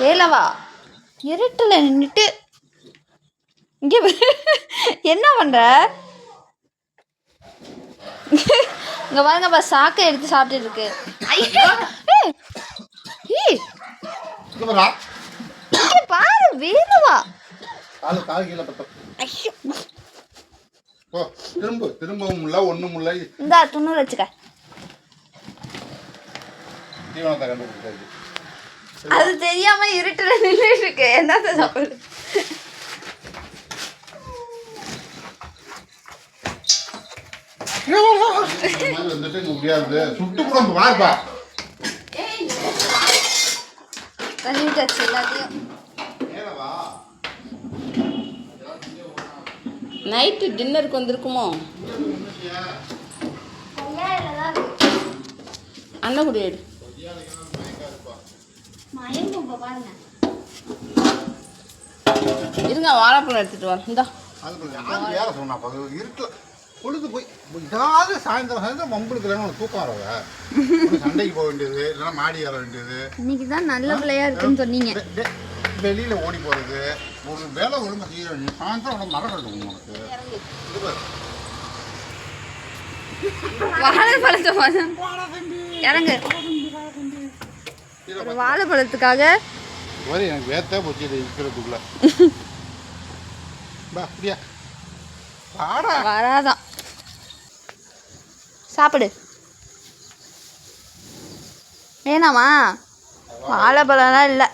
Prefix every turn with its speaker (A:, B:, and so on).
A: வேலவா இருட்டில் நின்றுட்டு இங்கே என்ன பண்ணுற? இங்கே பாருங்கப்பா, சாக்கை எடுத்து சாப்பிட்டு இருக்கு. பாரு வேலவா.
B: திரும்பவும் இல்லை, ஒன்றும் இல்லை.
A: இந்தா துண்ணூறு வச்சுக்க. அது தெரியாம இருட்டுல நின்று இருக்கு. என்னத்த சாப்பிடு? தண்ணி விட்டாச்சு எல்லாத்தையும்.
C: நைட்டு டின்னருக்கு வந்திருக்குமோ? அண்ணன் கூட எடு. இருங்க, வாழைப்பழம் எடுத்துட்டு வரேன். இந்தா
B: இருட்டில் பொழுது போய் ஏதாவது சாயந்தரம் மம்பளுக்கு தூக்கம் வரவ சண்டைக்கு போக வேண்டியது, இல்லைன்னா மாடி ஏற வேண்டியது.
A: இன்னைக்கு தான் நல்ல பிள்ளையா இருக்குன்னு சொன்னீங்க.
B: வெளியில ஓடி போறது, ஒரு வேலை ஒழுங்கு செய்ய வேண்டிய சாயந்தரம் மரம் கட்டும் உனக்கு.
A: வாழைப்பழத்தை இறங்கு. ஒரு வாழைப்பழத்துக்காக
B: எனக்கு வேத்தே போச்சு இருக்கிறதுக்குள்ள.
A: வராதான். சாப்பிடு. வேணாமா? வாழைப்பழம்லாம் இல்லை.